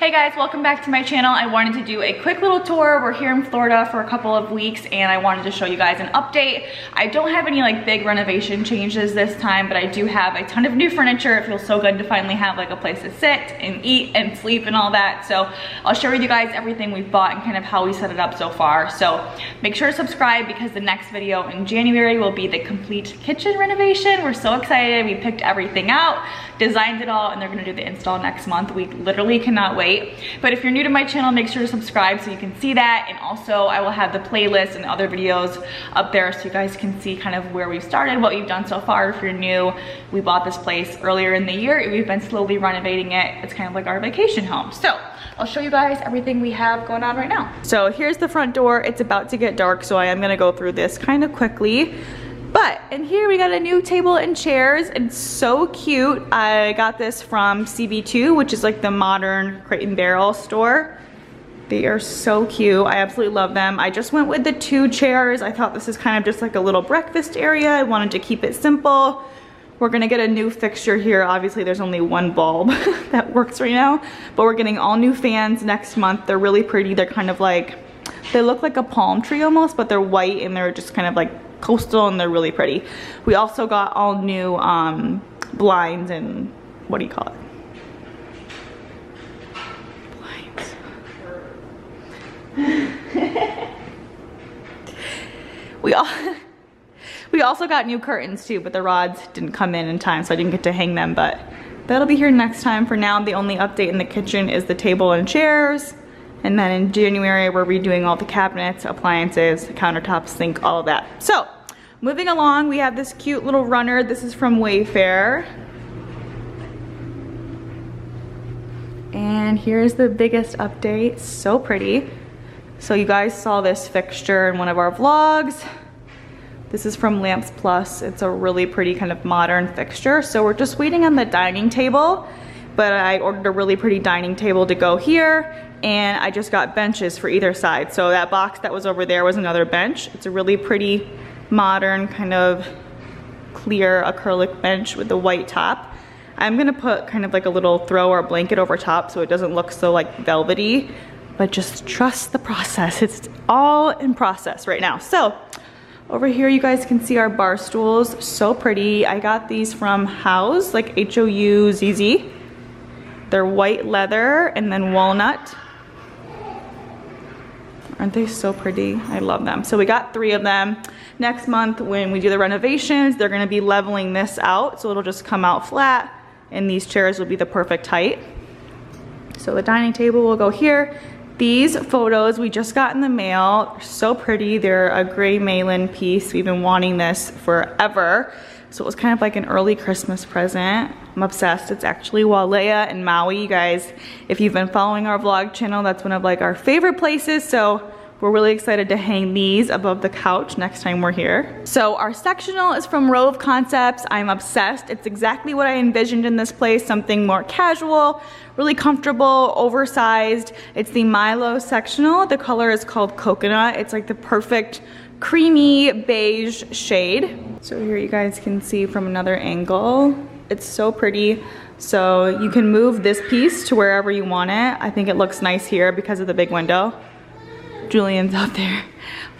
Hey guys, welcome back to my channel. I wanted to do a quick little tour. We're here in Florida for a couple of weeks and I wanted to show you guys an update. I don't have any like big renovation changes this time, but I do have a ton of new furniture. It feels so good to finally have like a place to sit and eat and sleep and all that. So I'll share with you guys everything we've bought and kind of how we set it up so far. So make sure to subscribe because the next video in January will be the complete kitchen renovation. We're so excited. We picked everything out, designed it all, and they're gonna do the install next month. We literally cannot wait. But if you're new to my channel, make sure to subscribe so you can see that. And also I will have the playlist and other videos up there so you guys can see kind of where we've started, what we've done so far. If you're new, we bought this place earlier in the year. We've been slowly renovating it. It's kind of like our vacation home. So I'll show you guys everything we have going on right now. So here's the front door. It's about to get dark, so I am gonna go through this kind of quickly. But in here we got a new table and chairs. It's so cute. I got this from CB2, which is like the modern crate and barrel store. They are so cute. I absolutely love them. I just went with the 2 chairs. I thought this is kind of just like a little breakfast area. I wanted to keep it simple. We're gonna get a new fixture here. Obviously there's only one bulb that works right now, but we're getting all new fans next month. They're really pretty. They're kind of like, they look like a palm tree almost, but they're white and they're just kind of like coastal and they're really pretty. We also got all new blinds and what do you call it? Blinds. We also got new curtains too, but the rods didn't come in time, so I didn't get to hang them, but that'll be here next time. For now, the only update in the kitchen is the table and chairs. And then in January, we're redoing all the cabinets, appliances, countertops, sink, all of that. So, moving along, we have this cute little runner. This is from Wayfair. And here's the biggest update. So pretty. So you guys saw this fixture in one of our vlogs. This is from Lamps Plus. It's a really pretty kind of modern fixture. So we're just waiting on the dining table, but I ordered a really pretty dining table to go here. And I just got benches for either side. So that box that was over there was another bench. It's a really pretty modern kind of clear acrylic bench with the white top. I'm gonna put kind of like a little throw or blanket over top so it doesn't look so like velvety, but just trust the process. It's all in process right now. So over here you guys can see our bar stools. So pretty. I got these from Houzz, like Houzz. They're white leather and then walnut. Aren't they so pretty? I love them. So we got 3 of them. Next month when we do the renovations, they're gonna be leveling this out, so it'll just come out flat and these chairs will be the perfect height. So the dining table will go here. These photos we just got in the mail. They're so pretty. They're a gray Malin piece. We've been wanting this forever. So it was kind of like an early Christmas present. I'm obsessed. It's actually Wailea and Maui. You guys, if you've been following our vlog channel, that's one of like our favorite places. So we're really excited to hang these above the couch next time we're here. So our sectional is from Rove Concepts. I'm obsessed. It's exactly what I envisioned in this place. Something more casual, really comfortable, oversized. It's the Milo sectional. The color is called Coconut. It's like the perfect creamy beige shade. So here you guys can see from another angle. It's so pretty. So you can move this piece to wherever you want it. I think it looks nice here because of the big window. Julian's out there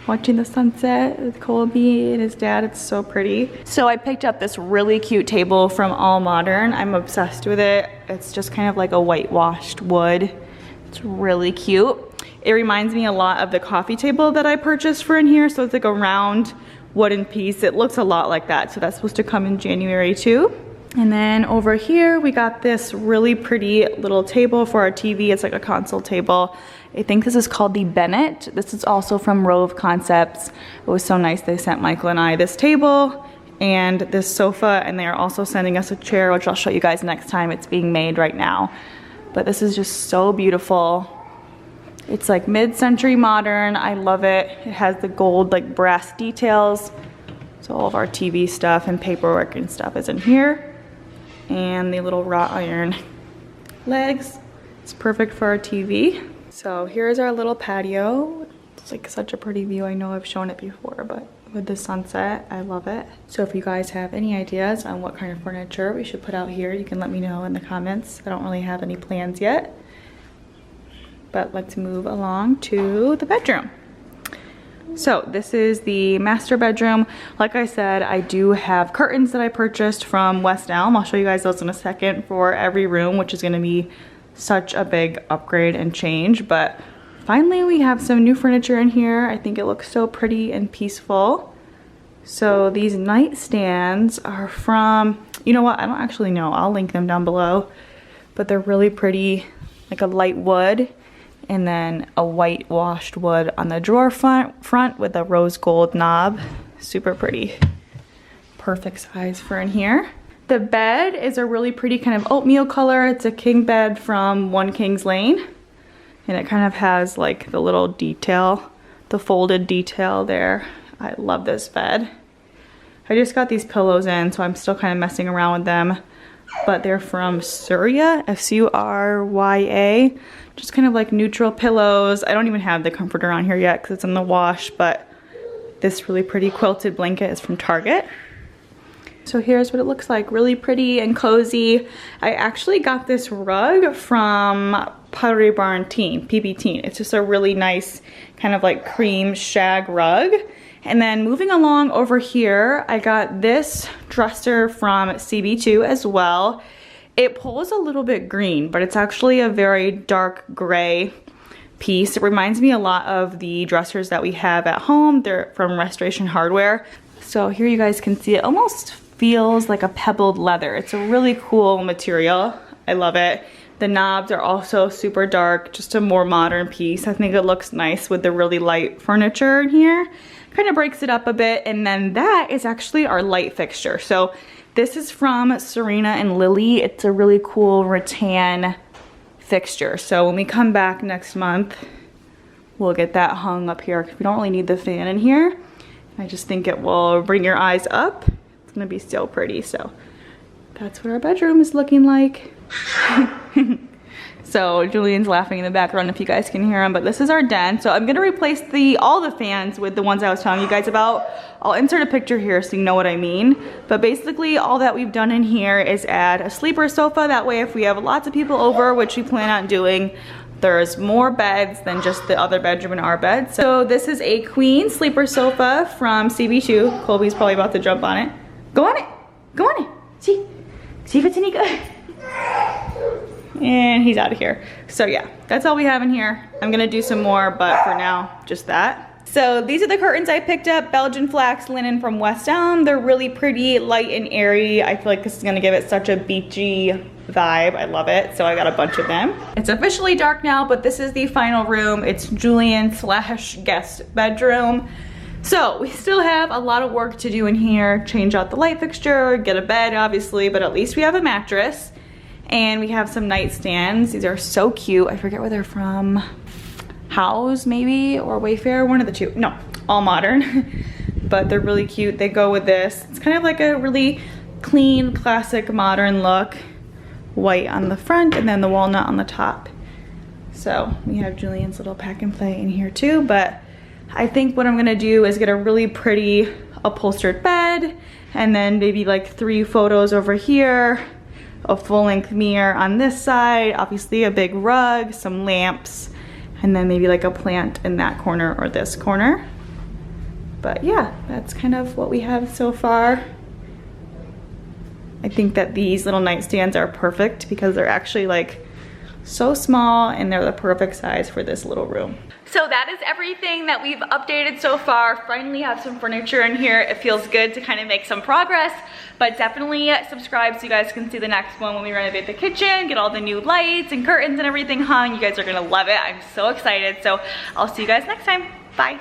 watching the sunset with Colby and his dad. It's so pretty. So I picked up this really cute table from All Modern. I'm obsessed with it. It's just kind of like a whitewashed wood. It's really cute. It reminds me a lot of the coffee table that I purchased for in here. So it's like a round wooden piece. It looks a lot like that. So that's supposed to come in January too. And then over here, we got this really pretty little table for our TV. It's like a console table. I think this is called the Bennett. This is also from Rove Concepts. It was so nice. They sent Michael and I this table and this sofa, and they are also sending us a chair, which I'll show you guys next time. It's being made right now. But this is just so beautiful. It's like mid-century modern. I love it. It has the gold like brass details. So all of our TV stuff and paperwork and stuff is in here. And the little wrought iron legs. It's perfect for our TV. So here's our little patio. It's like such a pretty view. I know I've shown it before, but with the sunset, I love it. So if you guys have any ideas on what kind of furniture we should put out here, you can let me know in the comments. I don't really have any plans yet. But let's move along to the bedroom. So this is the master bedroom. Like I said, I do have curtains that I purchased from West Elm. I'll show you guys those in a second for every room, which is gonna be such a big upgrade and change. But finally we have some new furniture in here. I think it looks so pretty and peaceful. So these nightstands are from, you know what, I don't actually know. I'll link them down below. But they're really pretty, like a light wood. And then a white washed wood on the drawer front with a rose gold knob. Super pretty. Perfect size for in here. The bed is a really pretty kind of oatmeal color. It's a king bed from One Kings Lane. And it kind of has like the little detail, the folded detail there. I love this bed. I just got these pillows in, so I'm still kind of messing around with them. But they're from Surya, S-U-R-Y-A. Just kind of like neutral pillows. I don't even have the comforter on here yet because it's in the wash, but this really pretty quilted blanket is from Target. So here's what it looks like, really pretty and cozy. I actually got this rug from PBTeen. It's just a really nice kind of like cream shag rug. And then moving along over here, I got this dresser from CB2 as well. It pulls a little bit green, but it's actually a very dark gray piece. It reminds me a lot of the dressers that we have at home. They're from Restoration Hardware. So here you guys can see it almost feels like a pebbled leather. It's a really cool material. I love it. The knobs are also super dark, just a more modern piece. I think it looks nice with the really light furniture in here. Kind of breaks it up a bit. And then that is actually our light fixture. So this is from Serena and Lilly. It's a really cool rattan fixture. So when we come back next month, we'll get that hung up here because we don't really need the fan in here. I just think it will bring your eyes up. It's gonna be so pretty. So that's what our bedroom is looking like. So Julian's laughing in the background if you guys can hear him, but this is our den. So I'm gonna replace all the fans with the ones I was telling you guys about. I'll insert a picture here so you know what I mean. But basically all that we've done in here is add a sleeper sofa. That way if we have lots of people over, which we plan on doing, there's more beds than just the other bedroom and our bed. So this is a queen sleeper sofa from CB2. Colby's probably about to jump on it. Go on it, go on it. See if it's any good. And he's out of here. So yeah, that's all we have in here. I'm gonna do some more, but for now, just that. So these are the curtains I picked up, Belgian flax linen from West Elm. They're really pretty, light and airy. I feel like this is gonna give it such a beachy vibe. I love it, so I got a bunch of them. It's officially dark now, but this is the final room. It's Julian/guest bedroom. So we still have a lot of work to do in here. Change out the light fixture, get a bed obviously, but at least we have a mattress. And we have some nightstands. These are so cute. I forget where they're from. Houzz maybe, or Wayfair, one of the two. No, all modern, but they're really cute. They go with this. It's kind of like a really clean, classic, modern look. White on the front and then the walnut on the top. So we have Julian's little pack and play in here too, but I think what I'm gonna do is get a really pretty upholstered bed and then maybe like 3 photos over here, a full-length mirror on this side, obviously a big rug, some lamps, and then maybe like a plant in that corner or this corner. But yeah, that's kind of what we have so far. I think that these little nightstands are perfect because they're actually like so small and they're the perfect size for this little room. So that is everything that we've updated so far. Finally have some furniture in here. It feels good to kind of make some progress, but definitely subscribe so you guys can see the next one when we renovate the kitchen, get all the new lights and curtains and everything hung. You guys are gonna love it. I'm so excited. So I'll see you guys next time. Bye.